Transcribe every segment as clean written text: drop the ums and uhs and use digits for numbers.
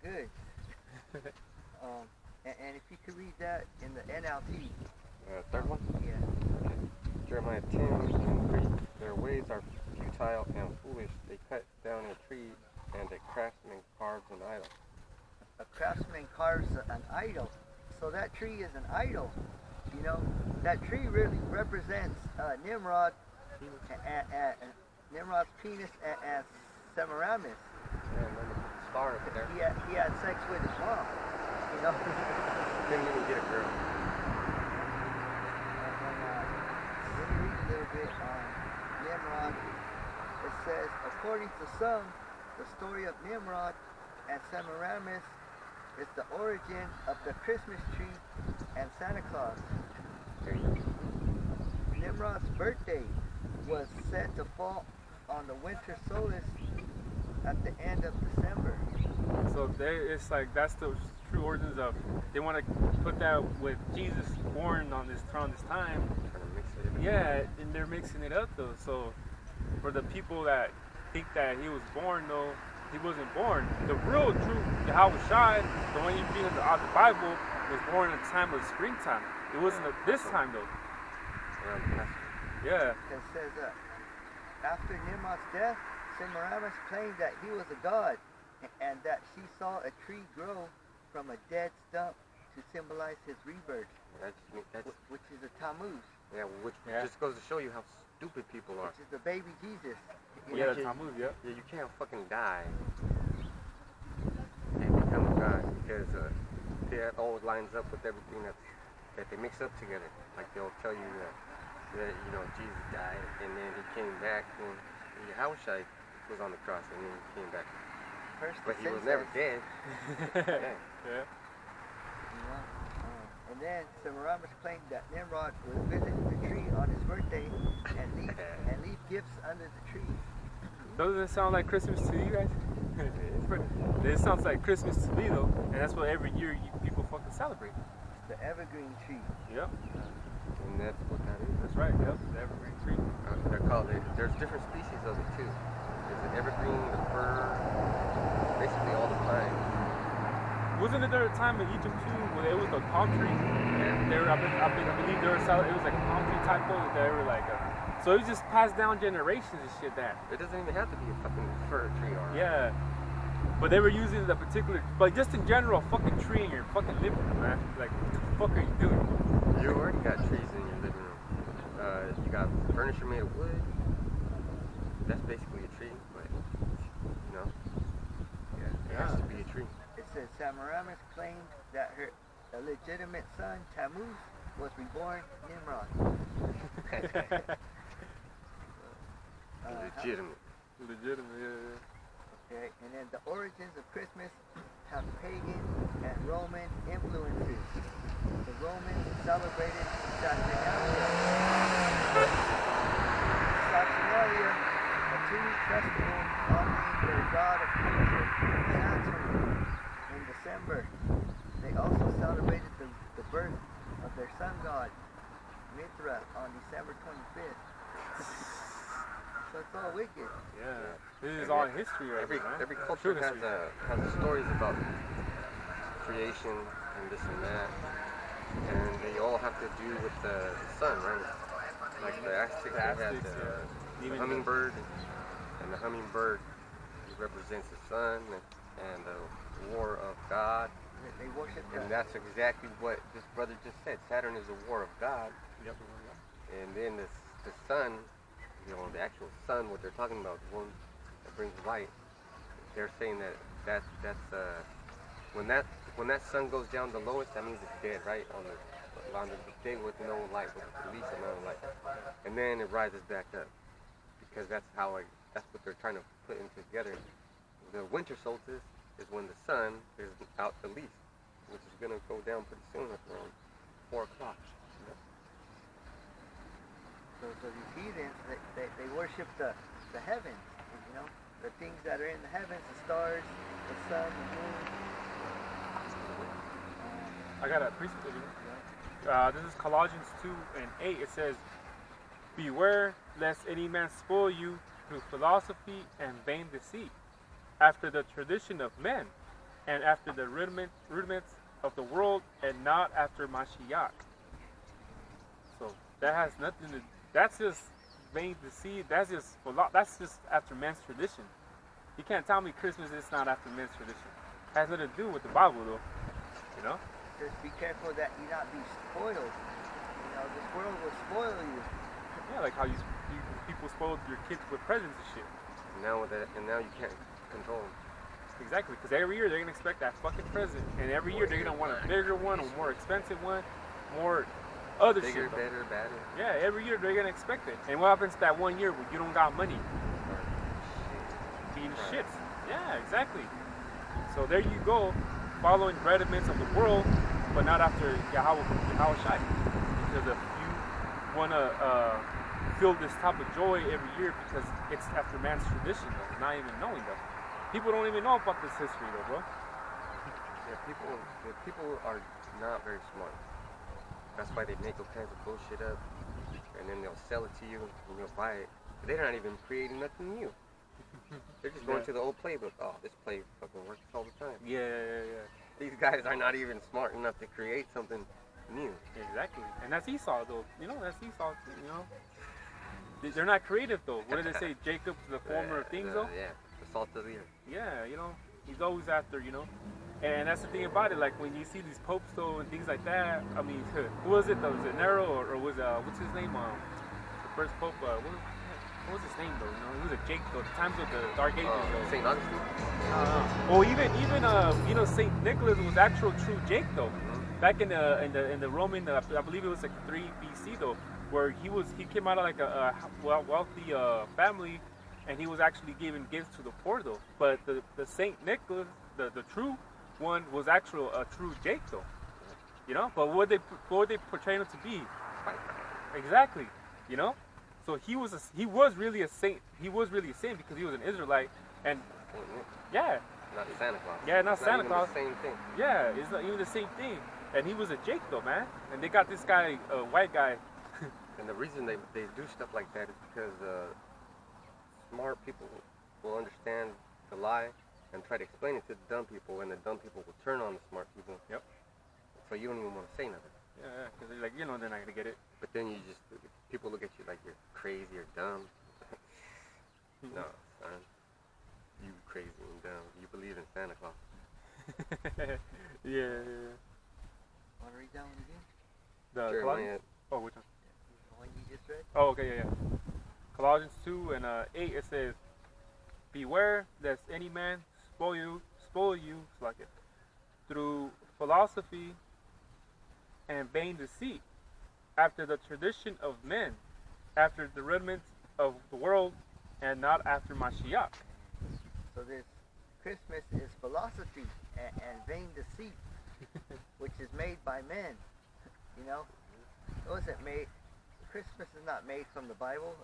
good. And if you could read that in the NLT. Third one? Yeah. Jeremiah 10:3. Their ways are futile and foolish. They cut down a tree, and a craftsman carves an idol. A craftsman carves an idol. So that tree is an idol. You know, that tree really represents Nimrod, Nimrod's penis, and Semiramis. Yeah, and then the star up there. He had sex with his mom. You know. Didn't even get a girl. Let me read a little bit on Nimrod. It says, according to some, the story of Nimrod and Semiramis is the origin of the Christmas tree and Santa Claus. Nimrod's birthday was said to fall on the winter solstice at the end of December. So it's like that's the true origins of. They want to put that with Jesus born on this time. Trying to mix it. Yeah, and they're mixing it up though. So for the people that think that he was born though, he wasn't born. The real true Yahweh Shai, the one you read in the Bible, was born in the time of springtime. It wasn't at this time though. Yeah. It says after Nimrod's death, Semiramis claimed that he was a god and that she saw a tree grow from a dead stump to symbolize his rebirth, which is a Tammuz. Yeah, which just goes to show you how stupid people are. Which is the baby Jesus. Yeah, the Tammuz, yeah. Yeah, you can't fucking die and become a god because that all lines up with everything that they mix up together. Like they'll tell you that you know Jesus died and then he came back and Yahushua was on the cross and then he came back. First but he was never dead. Yeah. You know, and then Semiramis claimed that Nimrod would visit the tree on his birthday and leave gifts under the tree. Doesn't it sound like Christmas to you guys? It sounds like Christmas to me though, and that's what every year people fucking celebrate. The evergreen tree. Yep. And that's what that is. That's right. Yep. The evergreen tree. They're called. There's different species of it too. There's the evergreen, the fir, basically all the pine. Wasn't it there a time in Egypt too where it was the palm tree? And they were, I believe they were selling. It was like a palm tree type of. They were like. So it was just passed down generations and shit. That it doesn't even have to be a fucking fir tree or. Yeah. But they were using the particular, but just in general, a fucking tree in your fucking living room, man. Like, what the fuck are you doing? You already got trees in your living room. You got furniture made of wood. That's basically a tree, but you know, it has to be a tree. It says Semiramis claimed that her illegitimate son Tammuz was reborn Nimrod. Legitimate. Yeah. Okay, and then the origins of Christmas have pagan and Roman influences. The Romans celebrated Saturnalia. Saturnalia, a two-week festival honoring their god of nature, Saturn, in December. They also celebrated the birth of their sun god, Mithra, on December 25th. So it's all wicked. Yeah. This is all history right here, man. Every culture has stories about creation and this and that. And they all have to do with the sun, right? Like the Aztecs, they had the hummingbird. And the hummingbird represents the sun and the war of God. They worship and that's exactly what this brother just said. Saturn is a war of God. Yep. And then the sun, you know, the actual sun, what they're talking about, the one that brings light, they're saying that's when that sun goes down the lowest, that means it's dead, right? On the day with no light, with the least amount of light. And then it rises back up. Because that's what they're trying to put into together. The winter solstice is when the sun is out the least, which is gonna go down pretty soon at around 4 o'clock. So these heathens, they worship the heavens, you know, the things that are in the heavens, the stars, the sun, the moon. I got a precept. This is Colossians 2:8. It says, "Beware lest any man spoil you through philosophy and vain deceit, after the tradition of men, and after the rudiments of the world, and not after Mashiach. So that has nothing to. That's just vain deceit. That's just after man's tradition. You can't tell me Christmas is not after men's tradition. It has nothing to do with the Bible, though. You know? Just be careful that you not be spoiled. You know, this world will spoil you. Yeah, like how you people spoiled your kids with presents and shit. Now you can't control them. Exactly, because every year they're gonna expect that fucking present, and every year they're gonna want a bigger one, or more expensive one, more other Bigger, shit. better, badder. Yeah, every year they're gonna expect it. And what happens that 1 year when you don't got money? Being shits. Yeah, exactly. So there you go, following rudiments of the world, but not after Yahweh Shai. Because if you wanna feel this type of joy every year because it's after man's tradition, though, not even knowing though. People don't even know about this history though, bro. Yeah, people are not very smart. That's why they make all kinds of bullshit up, and then they'll sell it to you, and you'll buy it. But they're not even creating nothing new. They're just going to the old playbook. Oh, this play fucking works all the time. Yeah. These guys are not even smart enough to create something new. Exactly. And that's Esau though. You know, that's Esau, you know. They're not creative though. What did they say? Jacob's the former of things though? Yeah, the salt of the earth. Yeah, you know, he's always after, you know. And that's the thing about it, like when you see these popes though and things like that, I mean, who was it though? Was it Nero or was what's his name? The first pope, what was his name though? You know, he was a Jake though, the times of the Dark Ages though. St. Augustine? Well, even you know, Saint Nicholas was actual true Jake though. Back in the Roman, I believe it was like 3 BC though, where he came out of like a wealthy family, and he was actually giving gifts to the poor though. But the Saint Nicholas, the true one, was actual a true Jake though. You know, but what they portraying him to be? Exactly. You know, so he was really a saint. He was really a saint because he was an Israelite, and yeah. Not Santa Claus. Yeah, not Santa Claus. The same thing. Yeah, it's not even the same thing. And he was a Jake though, man. And they got this guy, a white guy. And the reason they do stuff like that is because smart people will understand the lie and try to explain it to the dumb people, and the dumb people will turn on the smart people. Yep. So you don't even want to say nothing. Yeah, because they're like, you know, they're not gonna get it. But then people look at you like you're crazy or dumb. No, son. You crazy and dumb. You believe in Santa Claus. Yeah. Want to read that one again? The Jeremiah. Colossians? Oh, which one? The one you just read? Oh, okay, yeah. Colossians 2 and 8, it says, "Beware lest any man spoil you like it, through philosophy and vain deceit, after the tradition of men, after the rudiments of the world, and not after Mashiach." So this Christmas is philosophy and vain deceit, which is made by men. You know, it wasn't made. Christmas is not made from the Bible.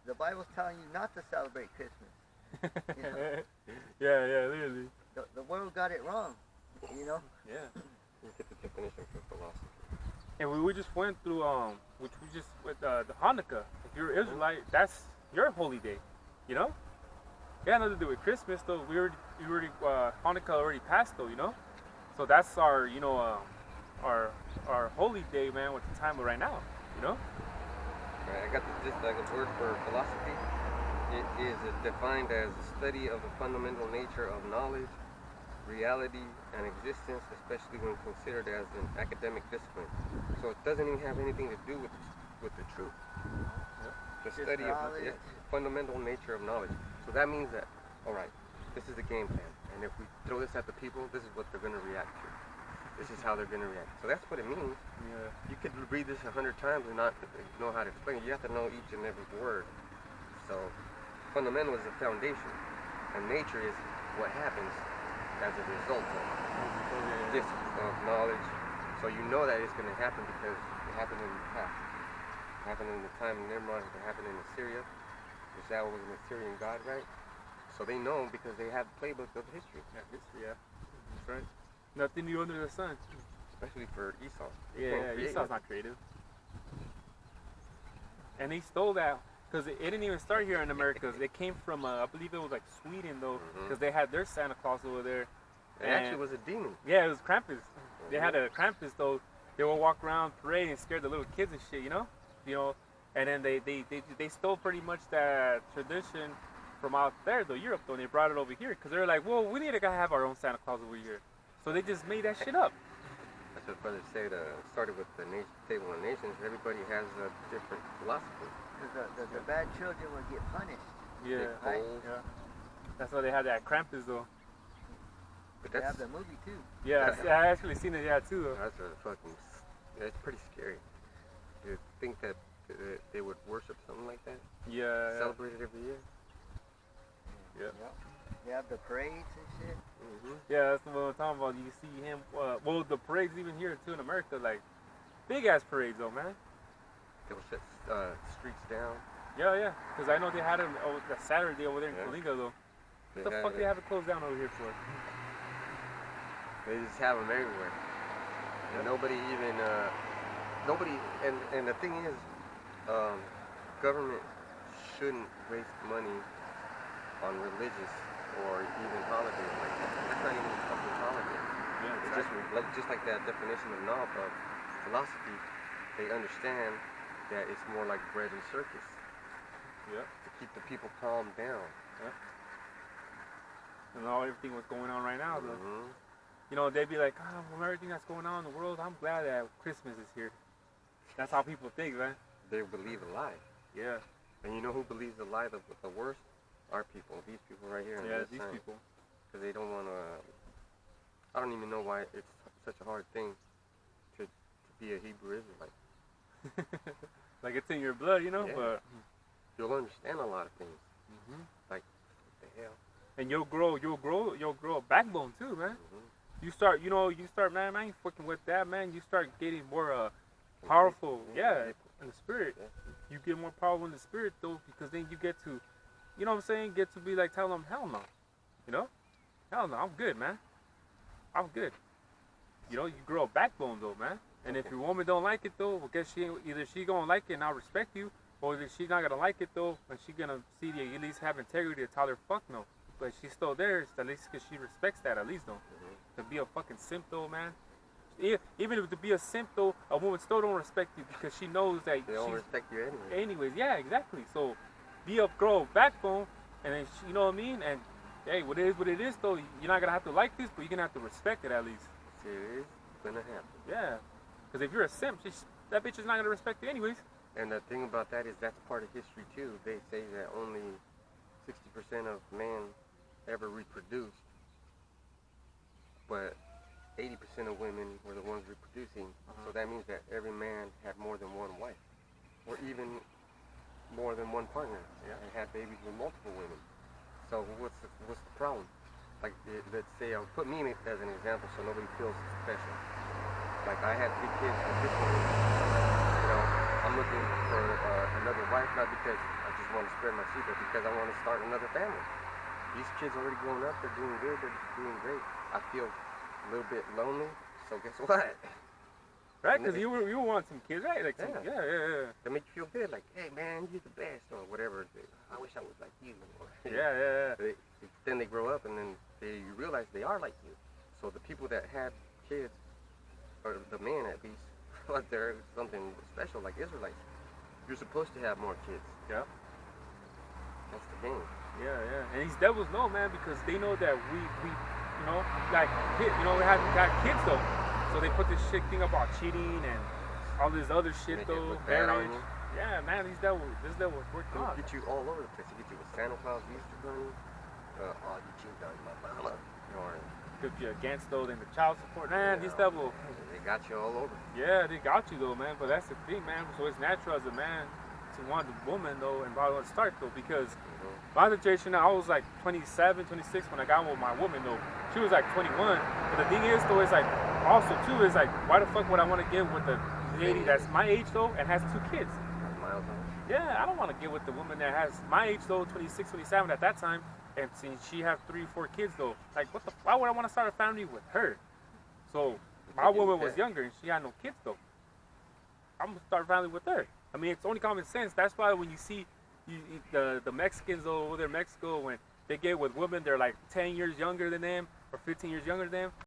The Bible's telling you not to celebrate Christmas. You know? Yeah, literally. The world got it wrong. You know. Yeah. Look at the definition for philosophy. And we just went through with the Hanukkah. If you're Israelite, that's your holy day. You know. It had nothing to do with Christmas though. We already Hanukkah already passed though. You know. So that's our our holy day, man. With the time of right now. You know. Right, I got just like a word for philosophy. It is defined as the study of the fundamental nature of knowledge, reality, and existence, especially when considered as an academic discipline. So it doesn't even have anything to do with the truth. The Just study of knowledge. the fundamental nature of knowledge. So that means that, all right, this is the game plan, and if we throw this at the people, this is what they're going to react to. This is how they're going to react. So that's what it means. Yeah. You could read this 100 times and not know how to explain it. You have to know each and every word. So fundamental is the foundation, and nature is what happens as a result of this knowledge. So you know that it's going to happen because it happened in the past. It happened in the time of Nimrod. It happened in Assyria. Because that was an Assyrian god, right? So they know because they have playbooks of history. Yeah, history. Yeah. That's right. Nothing new under the sun. Especially for Esau. Yeah, Esau's not creative. And they stole that because it didn't even start here in America. It came from, I believe it was like Sweden though, because they had their Santa Claus over there. It actually was a demon. Yeah, it was Krampus. They had a Krampus though. They would walk around parade and scare the little kids and shit, you know, and then they stole pretty much that tradition from out there, though, Europe, though, and they brought it over here because they were like, well, we need to have our own Santa Claus over here, so they just made that shit up. That's what brothers say. Started with the Table of Nations. Everybody has a different philosophy. Because the bad children will get punished. Yeah, Right? yeah. That's why they had that Krampus though. But They that's have the movie too. Yeah, I actually seen it, yeah, too. Though. that's it's pretty scary. You think that they would worship something like that? Yeah. Celebrate it every year? Yeah. They have the parades and shit. Yeah, that's what I'm talking about. You see him. Well, the parades even here too in America, like big ass parades though, man. They will shut streets down. Yeah. Because I know they had them that Saturday over there in Coalinga though. What the fuck they have it closed down over here for? They just have them everywhere. And nobody even, and the thing is, government shouldn't waste money on religious or even holidays like that. That's not even a fucking holiday. Yeah, It's just like that definition of philosophy. They understand that it's more like bread and circus. Yeah. To keep the people calmed down. And everything what's going on right now though. You know, they'd be like, oh, from everything that's going on in the world, I'm glad that Christmas is here. That's how people think, man. They believe a lie. Yeah. And you know who believes the lie the worst? Our people. These people right here. Yeah, these people. Because they don't want to... I don't even know why it's such a hard thing to be a Hebrew Israelite. Like it's in your blood, you know? Yeah. But You'll understand a lot of things. Like, what the hell? And you'll grow a backbone too, man. You start, man, you fucking with that, man. You start getting more powerful, in the spirit. You get more powerful in the spirit though, because then you get to, you know what I'm saying, get to be like telling them, hell no, hell no, I'm good, man. I'm good. You grow a backbone though, man. And if your woman don't like it though, well, guess either she gonna like it and I'll respect you, or if she's not gonna like it though, and she gonna see you at least have integrity to tell her fuck no. But she's still there, at least because she respects that, at least though. To be a fucking simp though, man. Even if to be a simp though, a woman still don't respect you because she knows that they don't respect you anyway. Anyways, yeah, exactly. So grow a backbone, and then you know what I mean. And hey, what it is though. You're not gonna have to like this, but you're gonna have to respect it at least. See, it is gonna happen. Yeah, because if you're a simp, that bitch is not gonna respect you anyways. And the thing about that is that's part of history too. They say that only 60% of men ever reproduced, but 80% of women were the ones reproducing. So that means that every man had more than one wife, or even more than one partner, and had babies with multiple women. So what's the problem? Like, let's say, I'll put me as an example so nobody feels special. Like, I had 3 kids with this woman. I'm looking for another wife, not because I just want to spread my seed, but because I want to start another family. These kids already grown up, they're doing good, they're doing great. I feel a little bit lonely, so guess what? Right, because you want some kids, right? Like, yeah. They make you feel good, like, hey man, you're the best, or whatever. I wish I was like you. Then they grow up, and then you realize they are like you. So the people that had kids, or the men at least, thought they're something special, like Israelites. You're supposed to have more kids. Yeah. That's the game. Yeah. And these devils know, man, because they know that we got kids though. So they put this thing about cheating and all this other shit though, marriage. Yeah, man, this devil worked hard. They get you all over the place. They get you with Santa Claus, Easter Bunny, you cheated on my mama. Or could be against though, then the child support. Man, these devil. They got you all over. Yeah, they got you though, man. But that's the thing, man. So it's natural as a man to want a woman though, and why do I start though? Because my situation now, I was like 27, 26 when I got with my woman though. She was like 21. But the thing is though, it's like also too is like, why the fuck would I want to get with the lady that's my age though and has 2 kids? Yeah, I don't want to get with the woman that has my age though, 26, 27 at that time, and since she has 3, 4 kids though. Like, why would I want to start a family with her? So my woman was younger and she had no kids though. I'm gonna start a family with her. I mean, it's only common sense. That's why when you see the Mexicans over there in Mexico, when they get with women, they're like 10 years younger than them, or 15 years younger than them,